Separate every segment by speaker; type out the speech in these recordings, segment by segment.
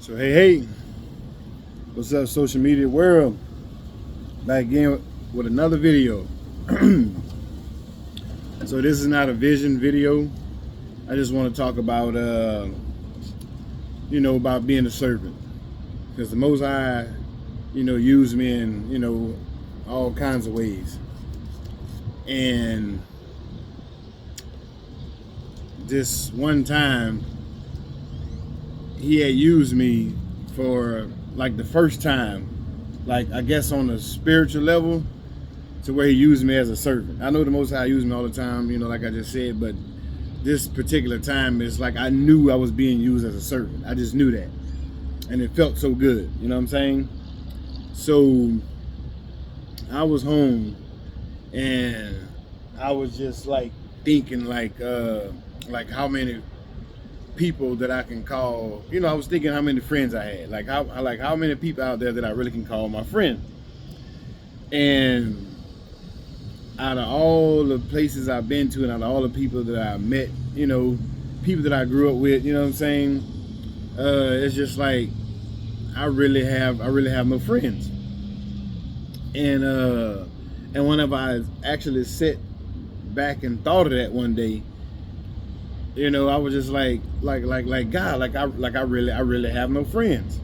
Speaker 1: So hey, what's up, social media world? Back again with another video. So this is not a vision video. I just want to talk about, about being a servant, because the Most High, used me in, all kinds of ways. And this one time, He had used me for like the first time, like I guess on a spiritual level, to where He used me as a servant. I know the Most High used me all the time, like I just said, but this particular time is like I knew I was being used as a servant. I just knew that, and it felt so good. You know what I'm saying? So I was home, and I was just like thinking like how many people that I can call. I was thinking how many friends I had, like how many people out there that I really can call my friend. And out of all the places I've been to, and out of all the people that I met, people that I grew up with, you know what I'm saying? It's just like I really have no friends. And whenever I actually sat back and thought of that one day, I was just like God, I really have no friends.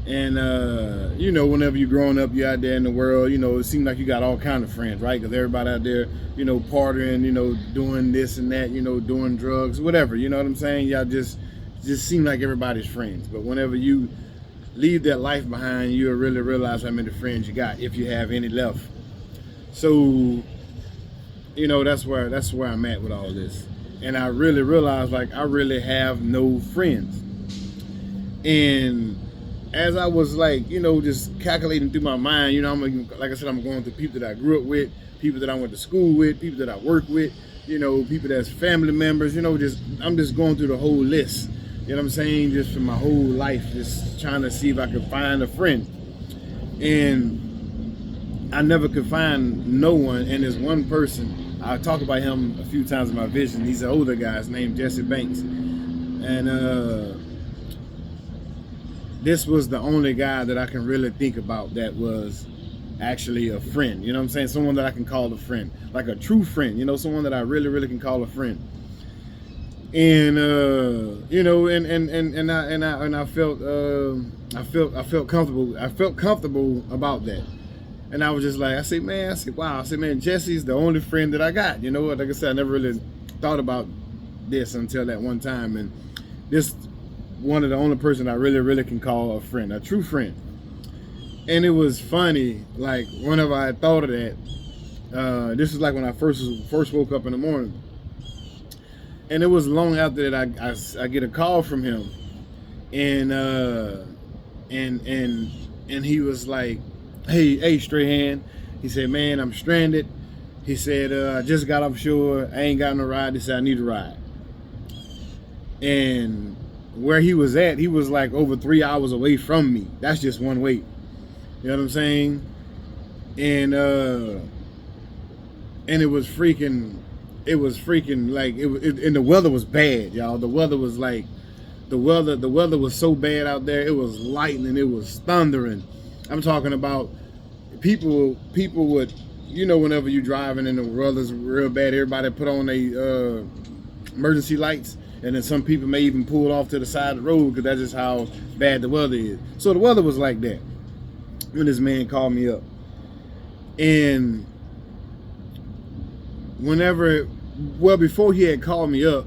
Speaker 1: And whenever you're growing up, you're out there in the world, it seems like you got all kind of friends, right? Because everybody out there, partying, doing this and that, doing drugs, whatever. You know what I'm saying? Y'all just seem like everybody's friends. But whenever you leave that life behind, you'll really realize how many friends you got, if you have any left. So, that's where I'm at with all this. And I really realized, like, I really have no friends. And as I was like, just calculating through my mind, like I said, I'm going through people that I grew up with, people that I went to school with, people that I work with, people that's family members, I'm just going through the whole list. You know what I'm saying? Just for my whole life, just trying to see if I could find a friend. And I never could find no one. And there's one person, I talk about him a few times in my vision. He's an older guy, his named Jesse Banks. And this was the only guy that I can really think about that was actually a friend. You know what I'm saying? Someone that I can call a friend, like a true friend. Someone that I really, really can call a friend. And I felt comfortable. I felt comfortable about that. And I was just like, I said, wow. Jesse's the only friend that I got. Like I said, I never really thought about this until that one time. And this one of the only person I really, really can call a friend, a true friend. And it was funny, like whenever I thought of that, this was like when I first woke up in the morning. And it was long after that I get a call from him. And he was like, hey, Strahan. He said, man, I'm stranded. He said, I just got offshore. I ain't got no ride. He said, I need a ride. And where he was at, he was like over 3 hours away from me. That's just one way. You know what I'm saying? And it was freaking like and the weather was bad, y'all. The weather was like the weather was so bad out there. It was lightning, it was thundering. I'm talking about people would, whenever you driving and the weather's real bad, everybody put on their emergency lights, and then some people may even pull off to the side of the road because that's just how bad the weather is. So the weather was like that when this man called me up. And before he had called me up,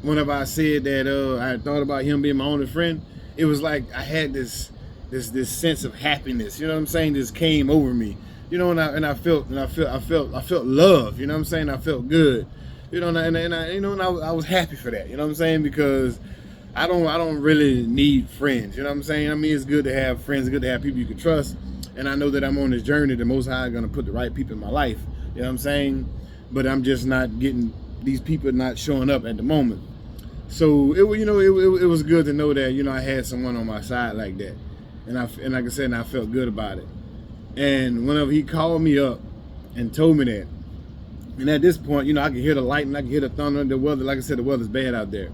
Speaker 1: whenever I said that I had thought about him being my only friend, it was like I had this sense of happiness, you know what I'm saying? This came over me, and I felt love, you know what I'm saying? I felt good, and I was happy for that, you know what I'm saying? Because I don't really need friends, you know what I'm saying? I mean, it's good to have friends, it's good to have people you can trust, and I know that I'm on this journey. The Most High is gonna put the right people in my life, you know what I'm saying? But I'm just not getting, these people not showing up at the moment. So it was good to know that I had someone on my side like that. And like I said, I felt good about it. And whenever he called me up and told me that, and at this point, I could hear the lightning, I could hear the thunder, the weather. Like I said, the weather's bad out there.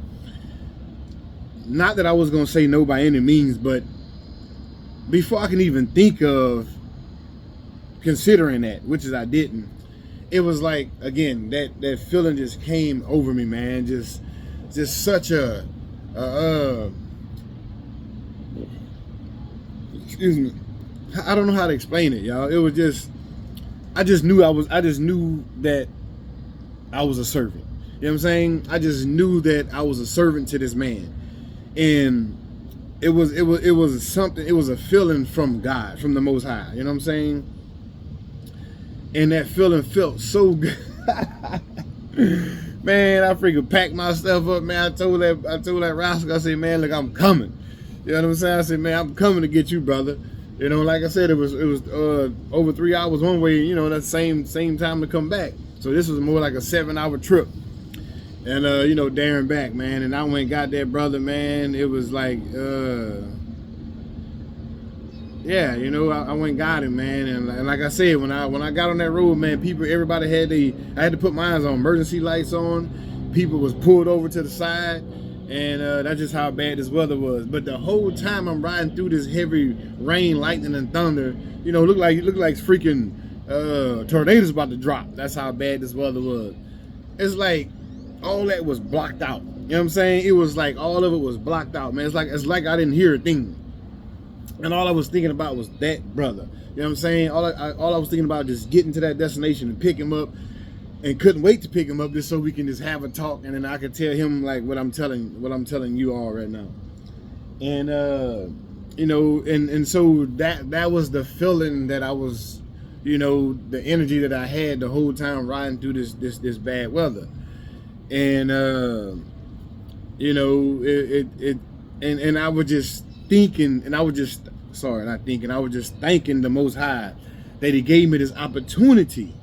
Speaker 1: not that I was gonna say no by any means, but before I can even think of considering that, which is I didn't, it was like, again, that feeling just came over me, man. Just such a excuse me, I don't know how to explain it, y'all. It was just, I just knew that I was a servant. You know what I'm saying? I just knew that I was a servant to this man. And it was something, it was a feeling from God, from the Most High. You know what I'm saying? And that feeling felt so good. Man, I freaking packed my stuff up, man. I told that rascal, I said, man, look, I'm coming. You know what I'm saying? I said, man, I'm coming to get you, brother. You know, like I said, it was over 3 hours one way, you know, that same time to come back. So this was more like a 7-hour trip. And you know, there and back, man. And I went and got that brother, man. It was like yeah, you know, I went and got him, man. And like I said, when I got on that road, man, everybody had I had to put mine on, emergency lights on. People was pulled over to the side. And that's just how bad this weather was. But the whole time I'm riding through this heavy rain, lightning, and thunder, you know, looked like freaking tornadoes about to drop. That's how bad this weather was. It's like all that was blocked out. You know what I'm saying? It was like all of it was blocked out, man. It's like I didn't hear a thing. And all I was thinking about was that brother. You know what I'm saying? All I was thinking about just getting to that destination and pick him up. And couldn't wait to pick him up just so we can just have a talk, and then I could tell him like what I'm telling you all right now. And you know, and so that was the feeling that I was, you know, the energy that I had the whole time riding through this bad weather. And you know, and I was just thinking, and I was just I was just thanking the Most High that He gave me this opportunity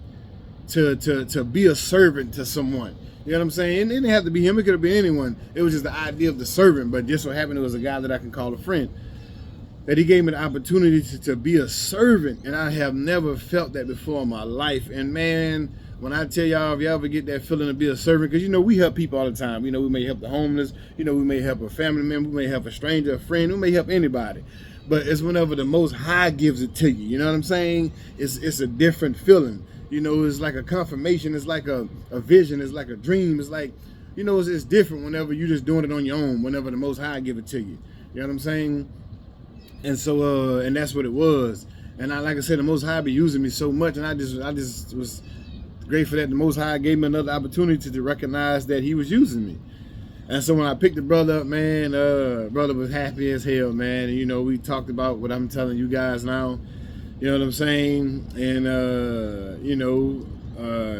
Speaker 1: to be a servant to someone. You know what I'm saying? It didn't have to be him, it could have been anyone. It was just the idea of the servant, but just so happened it was a guy that I can call a friend. That he gave me the opportunity to be a servant, and I have never felt that before in my life. And man, when I tell y'all, if you ever get that feeling to be a servant, because you know, we help people all the time. You know, we may help the homeless, you know, we may help a family member, we may help a stranger, a friend, we may help anybody. But it's whenever the Most High gives it to you. You know what I'm saying? It's a different feeling. You know, it's like a confirmation. It's like a vision. It's like a dream. It's like, you know, it's different whenever you're just doing it on your own, whenever the Most High give it to you. You know what I'm saying? And so, and that's what it was. And like I said, the Most High be using me so much, and I just was grateful that the Most High gave me another opportunity to recognize that He was using me. And so when I picked the brother up, man, brother was happy as hell, man. And, you know, we talked about what I'm telling you guys now. You know what I'm saying? And, you know,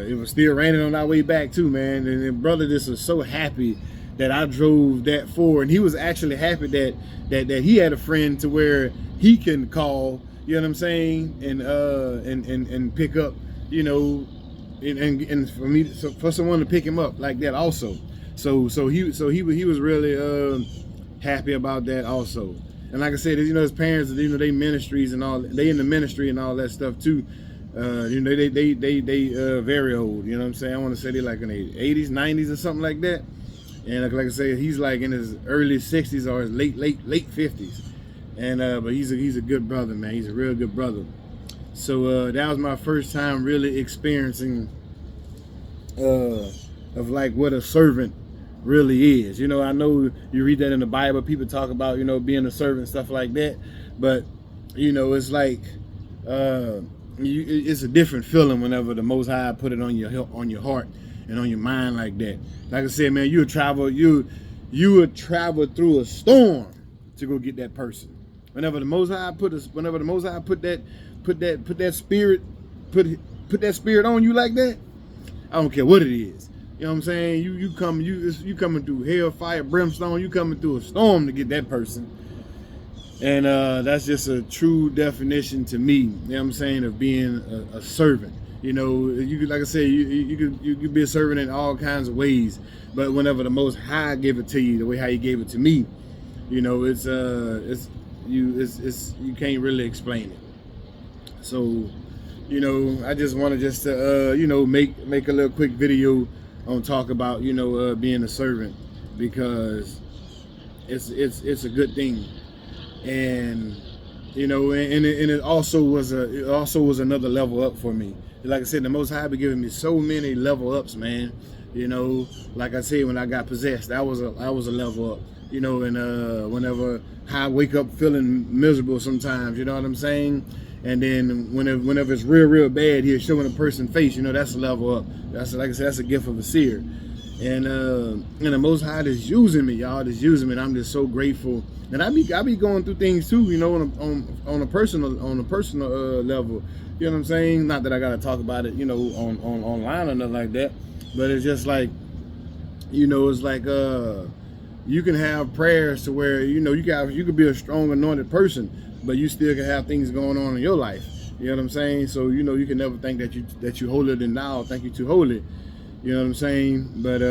Speaker 1: it was still raining on our way back too, man. And then brother just was so happy that I drove that forward. And he was actually happy that he had a friend to where he can call, you know what I'm saying? And pick up, you know, and for me, for someone to pick him up like that also. So he was really happy about that also. And like I said, you know, his parents, you know, they ministries and all, they in the ministry and all that stuff too. You know, they very old. You know what I'm saying? I want to say they like in the 80s, 90s or something like that. And like I say, he's like in his early 60s or his late 50s. And but he's a good brother, man. He's a real good brother. So that was my first time really experiencing of like what a servant really is. You know, I know you read that in the Bible, people talk about, you know, being a servant, stuff like that, but you know, it's like it's a different feeling whenever the Most High put it on your heart and on your mind like that. Like I said, man, you would travel through a storm to go get that person. Whenever the Most High put that spirit on you like that, I don't care what it is. You know what I'm saying? You coming through hell, fire, brimstone. You coming through a storm to get that person. And that's just a true definition to me, you know what I'm saying, of being a servant. You know, you could, like I said, you could be a servant in all kinds of ways. But whenever the Most High gave it to you, the way how He gave it to me, you know, you can't really explain it. So, you know, I just wanted to you know, make a little quick video on talk about, you know, being a servant, because it's a good thing. And you know, and it also was another level up for me. Like I said, the Most High been giving me so many level ups, man. You know, like I said, when I got possessed, that was a level up. You know, and whenever I wake up feeling miserable sometimes, you know what I'm saying? And then whenever it's real bad, he's showing a person face, you know, that's a level up. That's, like I said, that's a gift of a seer. And the Most High is using me, y'all. Is using me, and I'm just so grateful. And I be going through things too, you know, on a personal level. You know what I'm saying? Not that I gotta talk about it, you know, on online or nothing like that. But it's just like, you know, it's like you can have prayers to where, you know, you could be a strong anointed person, but you still can have things going on in your life. You know what I'm saying? So, you know, you can never think that you holier than thou, think you too holy. You know what I'm saying? But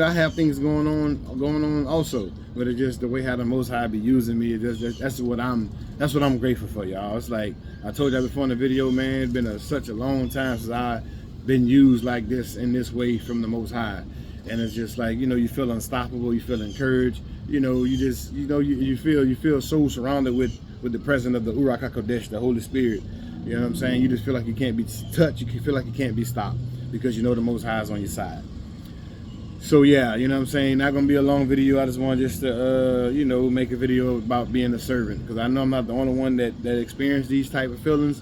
Speaker 1: I have things going on also. But it's just the way how the Most High be using me. That's what I'm grateful for, y'all. It's like I told y'all before in the video, man. It's been such a long time since I've been used like this in this way from the Most High, and it's just like, you know, you feel unstoppable, you feel encouraged. You know, you just, you know, you feel so surrounded with the presence of the Ruach HaKodesh, the Holy Spirit. You know what I'm saying? You just feel like you can't be touched. You feel like you can't be stopped because you know the Most High is on your side. So yeah, you know what I'm saying? Not gonna be a long video. I just want to you know, make a video about being a servant, because I know I'm not the only one that experienced these type of feelings.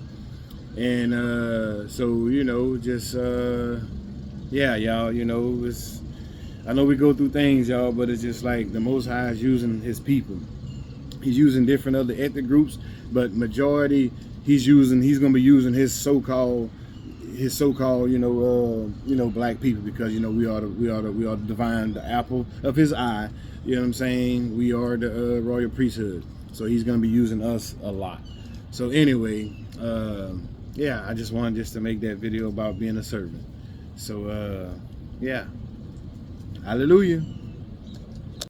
Speaker 1: And so, you know, just yeah, y'all, you know, I know we go through things, y'all, but it's just like the Most High is using his people. He's using different other ethnic groups, but majority he's gonna be using his so-called you know black people, because you know we are the divine, the apple of his eye. You know what I'm saying? We are the royal priesthood, so he's gonna be using us a lot. So anyway, yeah, I just wanted to make that video about being a servant. So yeah, hallelujah.